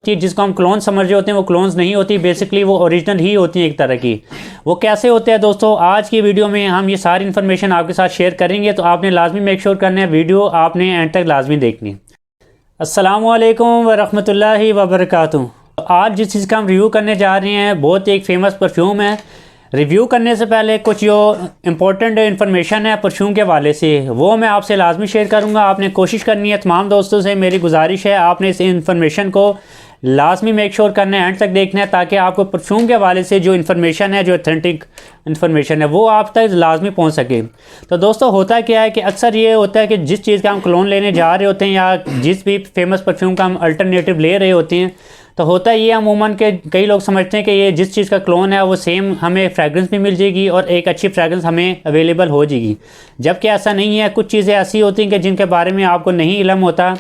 जिसको हम क्लोन समझ रहे होते हैं वो क्लोन्स नहीं होती, बेसिकली वो ओरिजिनल ही होती है एक तरह की। वो कैसे होते हैं दोस्तों, आज की वीडियो में हम ये सारी इन्फॉर्मेशन आपके साथ शेयर करेंगे, तो आपने लाजमी मेक श्योर करना है वीडियो आपने एंड तक लाजमी देखनी। अस्सलामु अलैकुम वरहमतुल्लाहि वबरकातुहू। आज जिस चीज़ का हम रिव्यू करने जा रहे हैं बहुत एक फ़ेमस परफ्यूम है। रिव्यू करने से पहले कुछ जो इम्पोर्टेंट इन्फॉर्मेशन है परफ्यूम के हवाले से वो मैं आपसे लाजमी शेयर करूंगा। आपने कोशिश करनी है, तमाम दोस्तों से मेरी गुजारिश है, आपने इस इन्फॉर्मेशन को लाजमी मेक श्योर करना है, एंड तक देखना है, ताकि आपको परफ्यूम के हवाले से जो इन्फॉर्मेशन है, जो ऑथेंटिक इन्फॉर्मेशन है, वो आप तक लाजमी पहुंच सके। तो दोस्तों होता क्या है कि अक्सर ये होता है कि जिस चीज़ का हम क्लोन लेने जा रहे होते हैं या जिस भी फेमस परफ्यूम का हम अल्टरनेटिव ले रहे होते हैं, तो होता ये अमूमन के कई लोग समझते हैं कि ये जिस चीज़ का क्लोन है वो सेम हमें फ्रैग्रेंस भी मिल जाएगी और एक अच्छी फ्रैग्रेंस हमें अवेलेबल हो जाएगी, जबकि ऐसा नहीं है। कुछ चीज़ें ऐसी होती हैं कि जिनके बारे में आपको नहीं इल्म होता।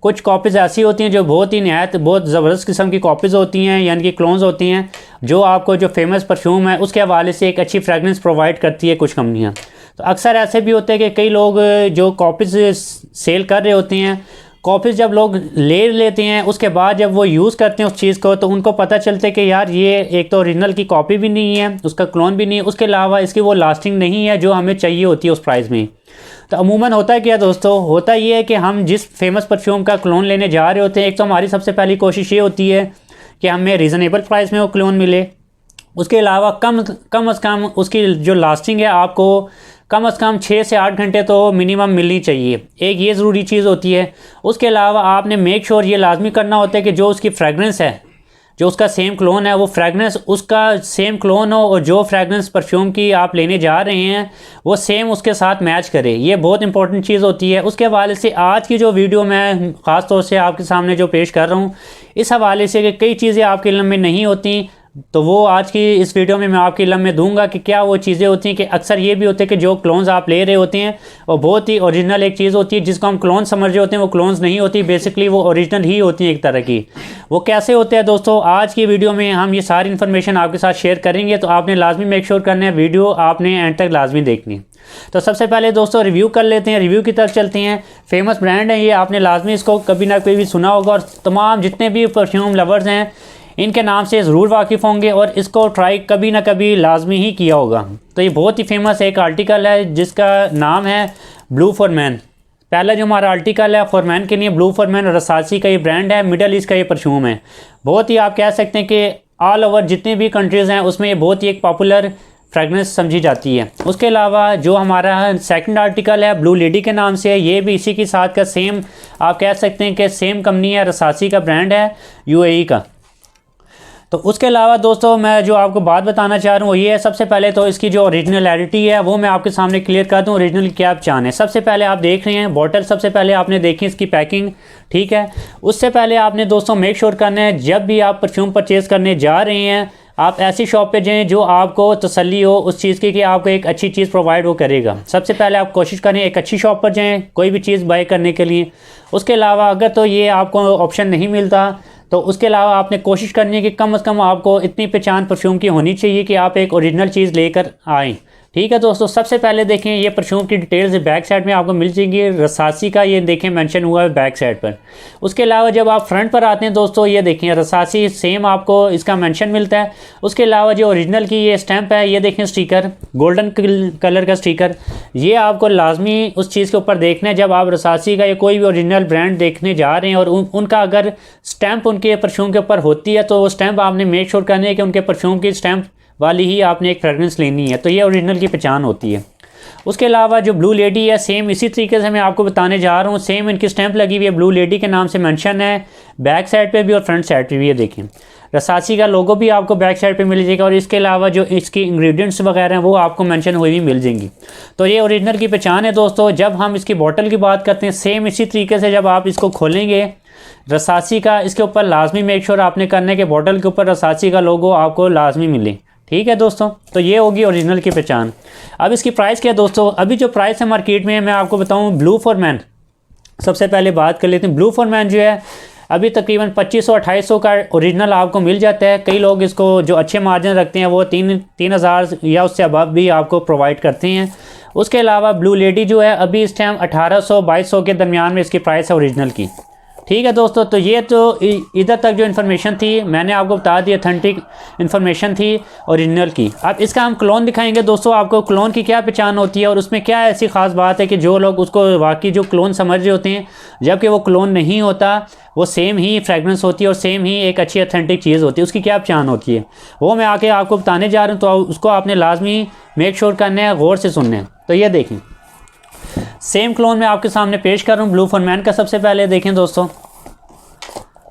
कुछ कॉपीज़ ऐसी होती हैं जो बहुत ही नहायत बहुत ज़बरदस्त किस्म की कॉपीज़ होती हैं, यानी कि क्लोन्स होती हैं, जो आपको जो फेमस परफ्यूम है उसके हवाले से एक अच्छी फ्रैग्रेंस प्रोवाइड करती है कुछ कंपनियाँ। तो अक्सर ऐसे भी होते हैं कि कई लोग जो कॉपीज़ सेल कर रहे होते हैं, कॉपीज़ जब लोग ले लेते हैं उसके बाद जब वो यूज़ करते हैं उस चीज़ को, तो उनको पता चलता है कि यार ये एक तो ओरिजिनल की कॉपी भी नहीं है, उसका क्लोन भी नहीं है, उसके अलावा इसकी वो लास्टिंग नहीं है जो हमें चाहिए होती है उस प्राइस में। तो अमूमन होता है क्या दोस्तों, होता ये है कि हम जिस फेमस परफ्यूम का क्लोन लेने जा रहे होते हैं, एक तो हमारी सबसे पहली कोशिश ये होती है कि हमें रीज़नेबल प्राइस में वो क्लोन मिले। उसके अलावा कम अज़ कम उसकी जो लास्टिंग है आपको कम से कम 6 से 8 घंटे तो मिनिमम मिलनी चाहिए, एक ये ज़रूरी चीज़ होती है। उसके अलावा आपने मेक श्योर ये लाजमी करना होता है कि जो उसकी फ्रेगरेंस है, जो उसका सेम क्लोन है, वो फ्रेगरेंस उसका सेम क्लोन हो और जो फ्रेगरेंस परफ्यूम की आप लेने जा रहे हैं वो सेम उसके साथ मैच करे। ये बहुत इंपॉर्टेंट चीज़ होती है। उसके हवाले से आज की जो वीडियो मैं ख़ास तौर से आपके सामने जो पेश कर रहा हूँ, इस हवाले से कि कई चीज़ें आपके इल्म में नहीं होती, तो वो आज की इस वीडियो में मैं आपके इल्म में दूंगा कि क्या वो चीज़ें होती हैं। कि अक्सर ये भी होते हैं कि जो क्लोन्स आप ले रहे होते हैं वो बहुत ही ओरिजिनल एक चीज़ होती है, जिसको हम क्लोन समझ रहे होते हैं वो क्लोन्स नहीं होती, बेसिकली वो ओरिजिनल ही होती है एक तरह की। वो कैसे होते हैं दोस्तों, आज की वीडियो में हम ये सारी इन्फॉर्मेशन आपके साथ शेयर करेंगे, तो आपने लाजमी मेक श्योर करना है वीडियो आपने एंड तक लाजमी देखनी। तो सबसे पहले दोस्तों रिव्यू कर लेते हैं, रिव्यू की तरफ चलते हैं। फेमस ब्रांड है ये, आपने लाजमी इसको कभी ना कभी सुना होगा और तमाम जितने भी परफ्यूम लवर्स हैं इनके नाम से ज़रूर वाकिफ़ होंगे और इसको ट्राई कभी ना कभी लाजमी ही किया होगा। तो ये बहुत ही फेमस एक आर्टिकल है जिसका नाम है ब्लू फॉर मैन। पहला जो हमारा आर्टिकल है फॉर मैन के लिए, ब्लू फॉर मैन रसासी का ये ब्रांड है, मिडल ईस्ट का ये परफ्यूम है। बहुत ही आप कह सकते हैं कि ऑल ओवर जितने भी कंट्रीज़ हैं उसमें ये बहुत ही एक पॉपुलर फ्रेगनेंस समझी जाती है। उसके अलावा जो हमारा सेकंड आर्टिकल है ब्लू लेडी के नाम से है, ये भी इसी के साथ का सेम आप कह सकते हैं कि सेम कंपनी है, रसासी का ब्रांड है यूएई का। तो उसके अलावा दोस्तों मैं जो आपको बात बताना चाह रहा हूँ वो ये है, सबसे पहले तो इसकी जो ओरिजिनलिटी है वो मैं आपके सामने क्लियर कर दूँ। ओरिजिनल क्या आप चाहें, सबसे पहले आप देख रहे हैं बॉटल, सबसे पहले आपने देखी इसकी पैकिंग, ठीक है। उससे पहले आपने दोस्तों मेक श्योर करना है जब भी आप परफ्यूम परचेज़ करने जा रहे हैं आप ऐसी शॉप पे जाएं जो आपको तसल्ली हो उस चीज़ की कि आपको एक अच्छी चीज़ प्रोवाइड वो करेगा। सबसे पहले आप कोशिश करें एक अच्छी शॉप पर जाएं कोई भी चीज़ बाय करने के लिए। उसके अलावा अगर तो ये आपको ऑप्शन नहीं मिलता तो उसके अलावा आपने कोशिश करनी है कि कम से कम आपको इतनी पहचान परफ्यूम की होनी चाहिए कि आप एक ओरिजिनल चीज़ लेकर आएँ, ठीक है दोस्तों। सबसे पहले देखें ये परफ्यूम की डिटेल्स बैक साइड में आपको मिल जाएगी, रसासी का ये देखें मेंशन हुआ है बैक साइड पर। उसके अलावा जब आप फ्रंट पर आते हैं दोस्तों ये देखें रसासी सेम आपको इसका मेंशन मिलता है। उसके अलावा जो ओरिजिनल की ये स्टैंप है, ये देखें स्टिकर, गोल्डन कलर का स्टिकर, ये आपको लाजमी उस चीज़ के ऊपर देखना है जब आप रसासी का या कोई भी ओरिजिनल ब्रांड देखने जा रहे हैं और उनका अगर स्टैंप उनके परफ्यूम के ऊपर होती है तो वो स्टैंप आपने मेक श्योर करनी है कि उनके परफ्यूम की स्टैंप वाली ही आपने एक फ्रेगरेंस लेनी है, तो ये ओरिजिनल की पहचान होती है। उसके अलावा जो ब्लू लेडी है सेम इसी तरीके से मैं आपको बताने जा रहा हूँ, सेम इनकी स्टैंप लगी हुई है, ब्लू लेडी के नाम से मेंशन है बैक साइड पे भी और फ्रंट साइड पे भी। ये देखें रसासी का लोगो भी आपको बैक साइड पे मिल जाएगा और इसके अलावा जो इसकी इंग्रेडिएंट्स वगैरह हैं वो आपको मेंशन हुई भी मिल जाएंगी। तो ये ओरिजिनल की पहचान है दोस्तों। जब हम इसकी बॉटल की बात करते हैं सेम इसी तरीके से जब आप इसको खोलेंगे रसासी का इसके ऊपर लाजमी मेक श्योर आपने करने के बॉटल के ऊपर रसासी का लोगो आपको लाजमी मिले, ठीक है दोस्तों। तो ये होगी ओरिजिनल की पहचान। अब इसकी प्राइस क्या है दोस्तों, अभी जो प्राइस है मार्केट में मैं आपको बताऊं ब्लू फॉर मैन, सबसे पहले बात कर लेते हैं। ब्लू फॉर मैन जो है अभी तकरीबन 2500-2800 का ओरिजिनल आपको मिल जाता है। कई लोग इसको जो अच्छे मार्जिन रखते हैं वो 3000 या उससे अबव भी आपको प्रोवाइड करते हैं। उसके अलावा ब्लू लेडी जो है अभी इस टाइम 1800-2200 के दरमियान में इसकी प्राइस है ओरिजिनल की। ठीक है दोस्तों, तो ये तो इधर तक जो इन्फॉर्मेशन थी मैंने आपको बता दी, ऑथेंटिक इन्फॉर्मेशन थी ओरिजिनल की। अब इसका हम क्लोन दिखाएंगे दोस्तों, आपको क्लोन की क्या पहचान होती है और उसमें क्या ऐसी ख़ास बात है कि जो लोग उसको वाकई जो क्लोन समझ रहे होते हैं, जबकि वो क्लोन नहीं होता, वो सेम ही फ्रेगरेंस होती है और सेम ही एक अच्छी ऑथेंटिक चीज़ होती है। उसकी क्या पहचान होती है वो मैं आके आपको बताने जा रहा हूँ, तो उसको आपने लाजमी मेक श्योर करना है, गौर से सुनना है। तो ये देखें, सेम क्लोन मैं आपके सामने पेश कर रहा हूँ ब्लू फॉरमैन का। सबसे पहले देखें दोस्तों,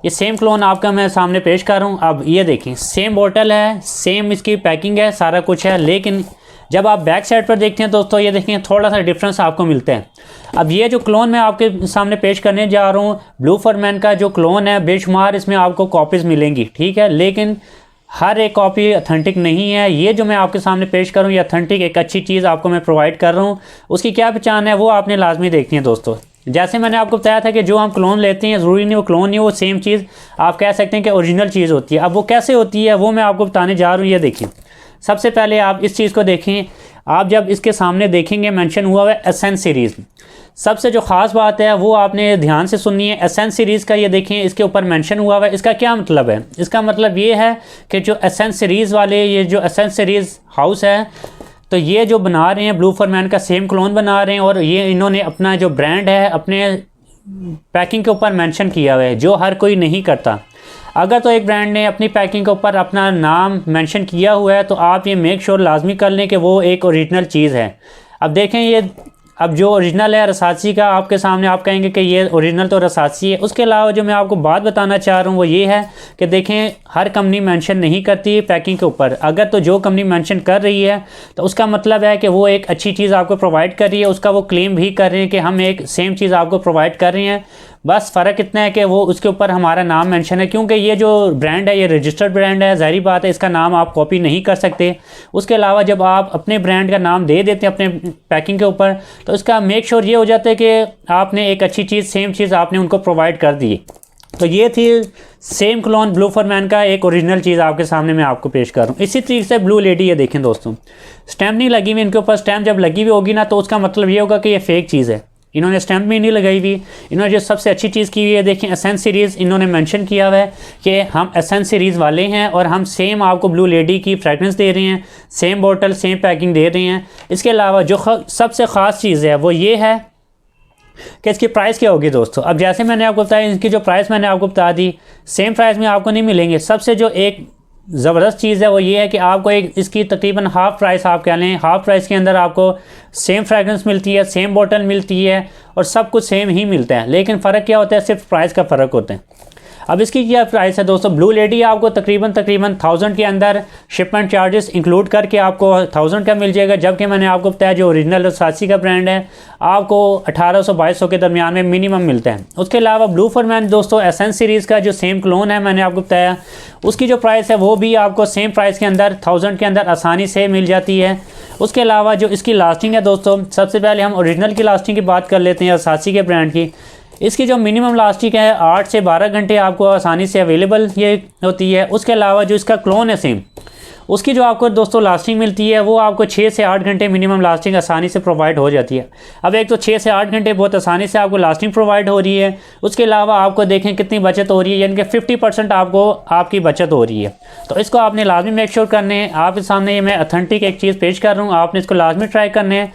ये सेम क्लोन आपका मैं सामने पेश कर रहा हूँ। अब ये देखें, सेम बोतल है, सेम इसकी पैकिंग है, सारा कुछ है, लेकिन जब आप बैक साइड पर देखते हैं दोस्तों, ये देखें थोड़ा सा डिफरेंस आपको मिलता है। अब ये जो क्लोन मैं आपके सामने पेश करने जा रहा हूँ, ब्लू फॉरमैन का जो क्लोन है, बेशुमार इसमें आपको कॉपीज़ मिलेंगी, ठीक है, लेकिन हर एक कॉपी ऑथेंटिक नहीं है। ये जो मैं आपके सामने पेश करूँ, ये ऑथेंटिक एक अच्छी चीज़ आपको मैं प्रोवाइड कर रहा हूँ। उसकी क्या पहचान है वो आपने लाजमी देखनी है दोस्तों। जैसे मैंने आपको बताया था कि जो हम क्लोन लेते हैं, ज़रूरी नहीं वो क्लोन नहीं, वो सेम चीज़ आप कह सकते हैं कि ओरिजिनल चीज़ होती है। अब वो कैसे होती है वो मैं आपको बताने जा रहा हूँ। ये देखिए, सबसे पहले आप इस चीज़ को देखें। आप जब इसके सामने देखेंगे मेंशन हुआ है एसेंस सीरीज़, सबसे जो ख़ास बात है वो आपने ध्यान से सुननी है। एसेंस सीरीज़ का ये देखें, इसके ऊपर मेंशन हुआ है। इसका क्या मतलब है? इसका मतलब ये है कि जो एसेंस सीरीज़ वाले, ये जो एसेंस सीरीज़ हाउस है, तो ये जो बना रहे हैं ब्लू फॉरमैन का सेम क्लोन बना रहे हैं, और ये इन्होंने अपना जो ब्रांड है अपने पैकिंग के ऊपर मेंशन किया हुआ है, जो हर कोई नहीं करता। अगर तो एक ब्रांड ने अपनी पैकिंग के ऊपर अपना नाम मेंशन किया हुआ है, तो आप ये मेक श्योर लाजमी कर लें कि वो एक ओरिजिनल चीज़ है। अब देखें, ये अब जो ओरिजिनल है रसासी का, आपके सामने आप कहेंगे कि ये ओरिजिनल तो रसासी है। उसके अलावा जो मैं आपको बात बताना चाह रहा हूँ वो ये है कि देखें, हर कंपनी मेंशन नहीं करती पैकिंग के ऊपर। अगर तो जो कंपनी मेंशन कर रही है तो उसका मतलब है कि वो एक अच्छी चीज़ आपको प्रोवाइड कर रही है, उसका वो क्लेम भी कर रहे हैं कि हम एक सेम चीज़ आपको प्रोवाइड कर रहे हैं। बस फ़र्क इतना है कि वो उसके ऊपर हमारा नाम मेंशन है, क्योंकि ये जो ब्रांड है ये रजिस्टर्ड ब्रांड है, ज़ाहिर बात है इसका नाम आप कॉपी नहीं कर सकते। उसके अलावा जब आप अपने ब्रांड का नाम दे देते हैं अपने पैकिंग के ऊपर, तो इसका मेक श्योर ये हो जाता है कि आपने एक अच्छी चीज़, सेम चीज़ आपने उनको प्रोवाइड कर दी। तो ये थी सेम क्लोन ब्लू फॉरमैन का एक ओरिजिनल चीज़ आपके सामने मैं आपको पेश कर रहा हूँ। इसी तरीके से ब्लू लेडी, ये देखें दोस्तों, स्टैम्प नहीं लगी हुई इनके ऊपर। स्टैम्प जब लगी हुई होगी ना, तो उसका मतलब ये होगा कि ये फेक चीज़ है। इन्होंने स्टैम्प भी नहीं लगाई हुई। इन्होंने जो सबसे अच्छी चीज़ की हुई है, देखें, एसेंस सीरीज़ इन्होंने मेंशन किया हुआ है कि हम एसेंस सीरीज़ वाले हैं और हम सेम आपको ब्लू लेडी की फ्रेगरेंस दे रहे हैं, सेम बोतल, सेम पैकिंग दे रहे हैं। इसके अलावा जो सबसे ख़ास चीज़ है वो ये है कि इसकी प्राइस क्या होगी दोस्तों। अब जैसे मैंने आपको बताया, इसकी जो प्राइस मैंने आपको बता दी, सेम प्राइस में आपको नहीं मिलेंगे। सबसे जो एक ज़बरदस्त चीज़ है वो ये है कि आपको एक इसकी तकरीबन हाफ़ प्राइस, आप कह लें हाफ़ प्राइस के अंदर आपको सेम फ्रेगरेंस मिलती है, सेम बोतल मिलती है और सब कुछ सेम ही मिलता है। लेकिन फ़र्क क्या होता है? सिर्फ प्राइस का फ़र्क होता है। अब इसकी क्या प्राइस है दोस्तों? ब्लू लेडी आपको तकरीबन 1000 के अंदर शिपमेंट चार्जेस इंक्लूड करके आपको 1000 का मिल जाएगा, जबकि मैंने आपको बताया जो ओरिजिनल रसासी का ब्रांड है आपको 1800-2200 के दरमियान में मिनिमम मिलता है। उसके अलावा ब्लू फॉरमैन दोस्तों एसेंस सीरीज़ का जो सेम क्लोन है मैंने आपको बताया, उसकी जो प्राइस है वो भी आपको सेम प्राइस के अंदर 1000 के अंदर आसानी से मिल जाती है। उसके अलावा जो इसकी लास्टिंग है दोस्तों, सबसे पहले हम ओरिजिनल की लास्टिंग की बात कर लेते हैं, रसासी के ब्रांड की। इसकी जो मिनिमम लास्टिंग है 8 से 12 घंटे आपको आसानी से अवेलेबल ये होती है। उसके अलावा जो इसका क्लोन है सेम, उसकी जो आपको दोस्तों लास्टिंग मिलती है वो आपको 6 से 8 घंटे मिनिमम लास्टिंग आसानी से प्रोवाइड हो जाती है। अब एक तो 6 से 8 घंटे बहुत आसानी से आपको लास्टिंग प्रोवाइड हो रही है। उसके अलावा आपको देखें कितनी बचत हो रही है, यानी कि 50% आपको आपकी बचत हो रही है। तो इसको आपने लाजमी मेक श्योर करने हैं। आपके सामने ये मैं ऑथेंटिक एक चीज़ पेश कर रहा हूँ, आपने इसको लाजमी ट्राई करने हैं।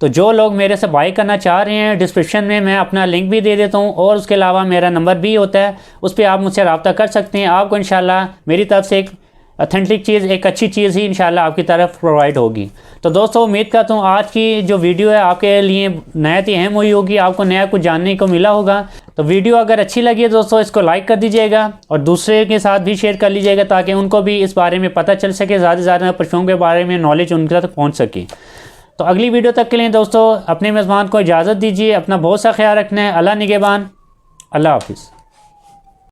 तो जो लोग मेरे से बाई करना चाह रहे हैं, डिस्क्रिप्शन में मैं अपना लिंक भी दे देता हूँ और उसके अलावा मेरा नंबर भी होता है, उस पर आप मुझसे रब्ता कर सकते हैं। आपको इंशाल्लाह मेरी तरफ से एक ऑथेंटिक चीज़, एक अच्छी चीज़ ही इंशाल्लाह आपकी तरफ प्रोवाइड होगी। तो दोस्तों उम्मीद करता हूँ आज की जो वीडियो है आपके लिए नहायत ही अहम हुई होगी, आपको नया कुछ जानने को मिला होगा। तो वीडियो अगर अच्छी लगी है दोस्तों, इसको लाइक कर दीजिएगा और दूसरे के साथ भी शेयर कर लीजिएगा, ताकि उनको भी इस बारे में पता चल सके, ज़्यादा से ज़्यादा परफ्यूम के बारे में नॉलेज उनके तक पहुँच सके। तो अगली वीडियो तक के लिए दोस्तों अपने मेज़बान को इजाज़त दीजिए। अपना बहुत सा ख्याल रखना है। अल्लाह निगहबान। अल्लाह हाफिज़।